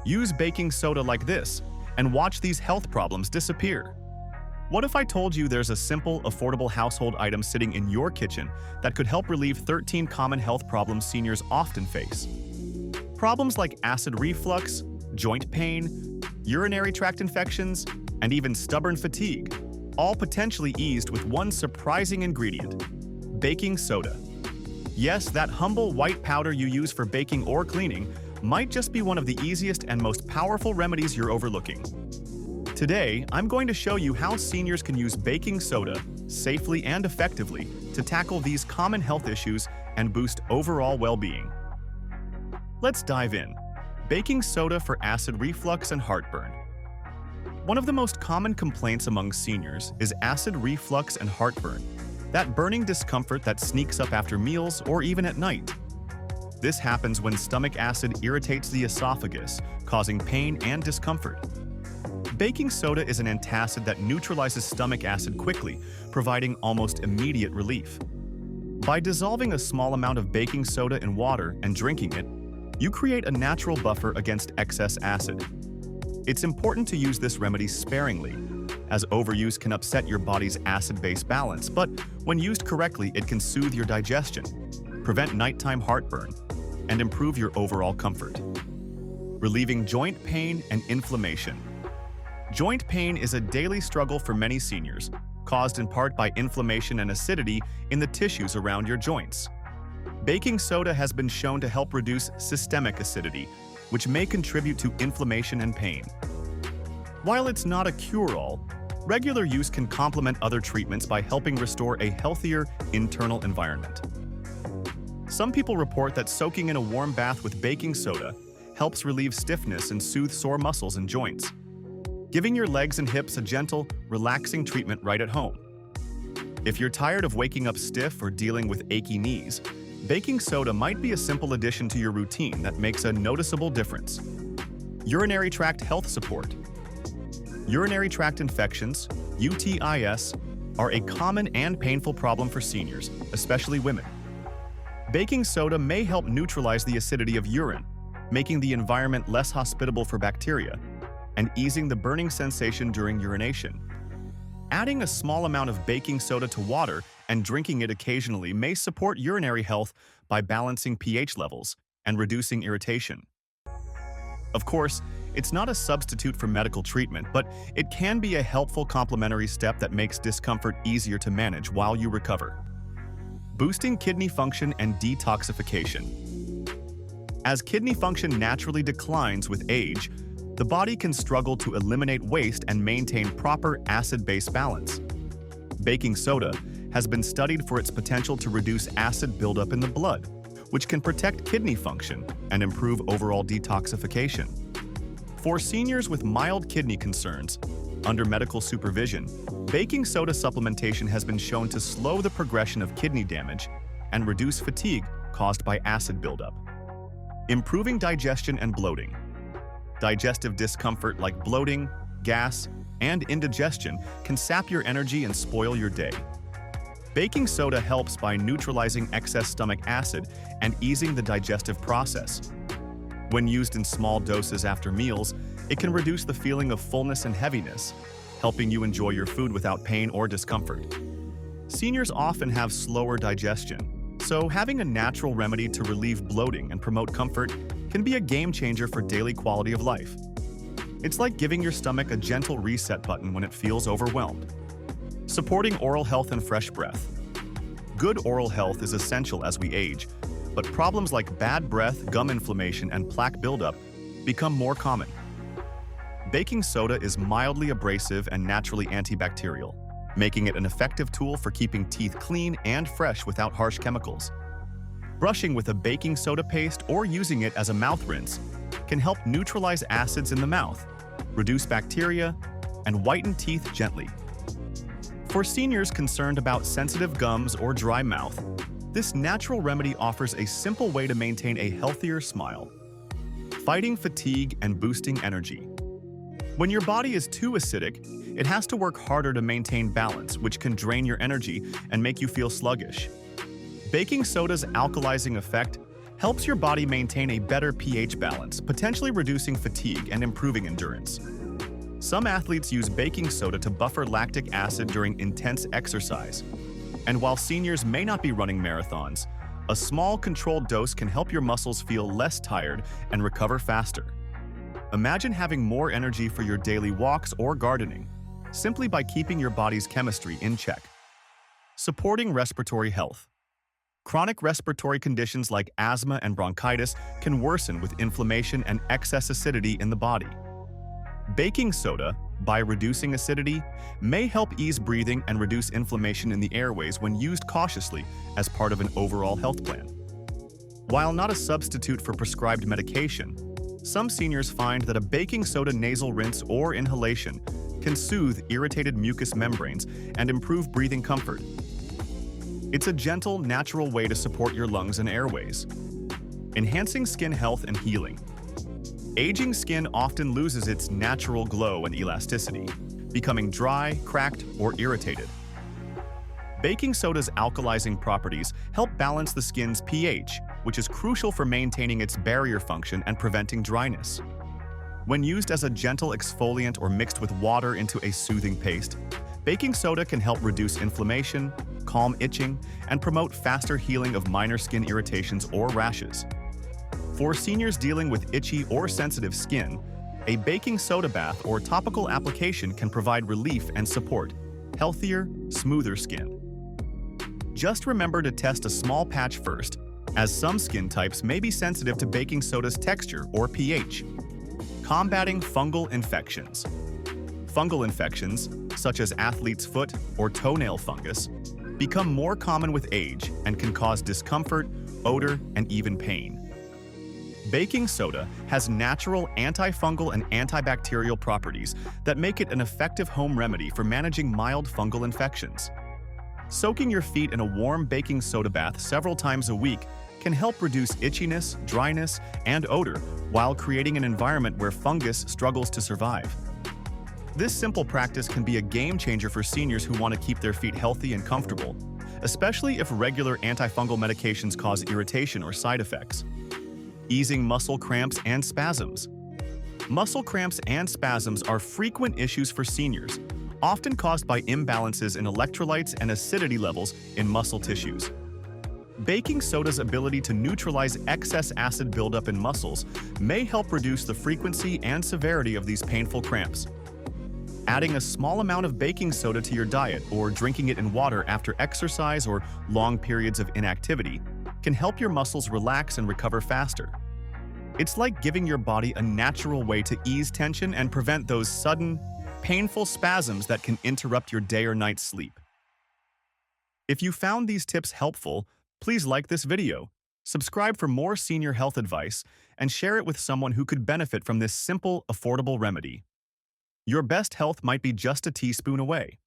Use baking soda like this and watch these health problems disappear. What if I told you there's a simple, affordable household item sitting in your kitchen that could help relieve 13 common health problems seniors often face? Problems like acid reflux, joint pain, urinary tract infections, and even stubborn fatigue, all potentially eased with one surprising ingredient: baking soda. Yes, that humble white powder you use for baking or cleaning might just be one of the easiest and most powerful remedies you're overlooking. Today, I'm going to show you how seniors can use baking soda safely and effectively to tackle these common health issues and boost overall well-being. Let's dive in. Baking soda for acid reflux and heartburn. One of the most common complaints among seniors is acid reflux and heartburn, that burning discomfort that sneaks up after meals or even at night. This happens when stomach acid irritates the esophagus, causing pain and discomfort. Baking soda is an antacid that neutralizes stomach acid quickly, providing almost immediate relief. By dissolving a small amount of baking soda in water and drinking it, you create a natural buffer against excess acid. It's important to use this remedy sparingly, as overuse can upset your body's acid-base balance, but when used correctly, it can soothe your digestion, prevent nighttime heartburn, and improve your overall comfort. Relieving joint pain and inflammation. Joint pain is a daily struggle for many seniors, caused in part by inflammation and acidity in the tissues around your joints. Baking soda has been shown to help reduce systemic acidity, which may contribute to inflammation and pain. While it's not a cure-all, regular use can complement other treatments by helping restore a healthier internal environment. Some people report that soaking in a warm bath with baking soda helps relieve stiffness and soothe sore muscles and joints, giving your legs and hips a gentle, relaxing treatment right at home. If you're tired of waking up stiff or dealing with achy knees, baking soda might be a simple addition to your routine that makes a noticeable difference. Urinary tract health support. Urinary tract infections, UTIs, are a common and painful problem for seniors, especially women. Baking soda may help neutralize the acidity of urine, making the environment less hospitable for bacteria, and easing the burning sensation during urination. Adding a small amount of baking soda to water and drinking it occasionally may support urinary health by balancing pH levels and reducing irritation. Of course, it's not a substitute for medical treatment, but it can be a helpful complementary step that makes discomfort easier to manage while you recover. Boosting kidney function and detoxification. As kidney function naturally declines with age, the body can struggle to eliminate waste and maintain proper acid-base balance. Baking soda has been studied for its potential to reduce acid buildup in the blood, which can protect kidney function and improve overall detoxification. For seniors with mild kidney concerns, under medical supervision, baking soda supplementation has been shown to slow the progression of kidney damage and reduce fatigue caused by acid buildup. Improving digestion and bloating. Digestive discomfort like bloating, gas, and indigestion can sap your energy and spoil your day. Baking soda helps by neutralizing excess stomach acid and easing the digestive process. When used in small doses after meals, it can reduce the feeling of fullness and heaviness, helping you enjoy your food without pain or discomfort. Seniors often have slower digestion, so having a natural remedy to relieve bloating and promote comfort can be a game changer for daily quality of life. It's like giving your stomach a gentle reset button when it feels overwhelmed. Supporting oral health and fresh breath. Good oral health is essential as we age, but problems like bad breath, gum inflammation, and plaque buildup become more common. Baking soda is mildly abrasive and naturally antibacterial, making it an effective tool for keeping teeth clean and fresh without harsh chemicals. Brushing with a baking soda paste or using it as a mouth rinse can help neutralize acids in the mouth, reduce bacteria, and whiten teeth gently. For seniors concerned about sensitive gums or dry mouth, this natural remedy offers a simple way to maintain a healthier smile. Fighting fatigue and boosting energy. When your body is too acidic, it has to work harder to maintain balance, which can drain your energy and make you feel sluggish. Baking soda's alkalizing effect helps your body maintain a better pH balance, potentially reducing fatigue and improving endurance. Some athletes use baking soda to buffer lactic acid during intense exercise. And while seniors may not be running marathons, a small controlled dose can help your muscles feel less tired and recover faster. Imagine having more energy for your daily walks or gardening, simply by keeping your body's chemistry in check. Supporting respiratory health. Chronic respiratory conditions like asthma and bronchitis can worsen with inflammation and excess acidity in the body. Baking soda, by reducing acidity, may help ease breathing and reduce inflammation in the airways when used cautiously as part of an overall health plan. While not a substitute for prescribed medication, some seniors find that a baking soda nasal rinse or inhalation can soothe irritated mucous membranes and improve breathing comfort. It's a gentle, natural way to support your lungs and airways. Enhancing skin health and healing. Aging skin often loses its natural glow and elasticity, becoming dry, cracked, or irritated. Baking soda's alkalizing properties help balance the skin's pH, which is crucial for maintaining its barrier function and preventing dryness. When used as a gentle exfoliant or mixed with water into a soothing paste, baking soda can help reduce inflammation, calm itching, and promote faster healing of minor skin irritations or rashes. For seniors dealing with itchy or sensitive skin, a baking soda bath or topical application can provide relief and support, healthier, smoother skin. Just remember to test a small patch first, as some skin types may be sensitive to baking soda's texture or pH. Combating fungal infections. Fungal infections, such as athlete's foot or toenail fungus, become more common with age and can cause discomfort, odor, and even pain. Baking soda has natural antifungal and antibacterial properties that make it an effective home remedy for managing mild fungal infections. Soaking your feet in a warm baking soda bath several times a week can help reduce itchiness, dryness, and odor while creating an environment where fungus struggles to survive. This simple practice can be a game changer for seniors who want to keep their feet healthy and comfortable, especially if regular antifungal medications cause irritation or side effects. Easing muscle cramps and spasms. Muscle cramps and spasms are frequent issues for seniors, often caused by imbalances in electrolytes and acidity levels in muscle tissues. Baking soda's ability to neutralize excess acid buildup in muscles may help reduce the frequency and severity of these painful cramps. Adding a small amount of baking soda to your diet or drinking it in water after exercise or long periods of inactivity can help your muscles relax and recover faster. It's like giving your body a natural way to ease tension and prevent those sudden, painful spasms that can interrupt your day or night sleep. If you found these tips helpful, please like this video, subscribe for more senior health advice, and share it with someone who could benefit from this simple, affordable remedy. Your best health might be just a teaspoon away.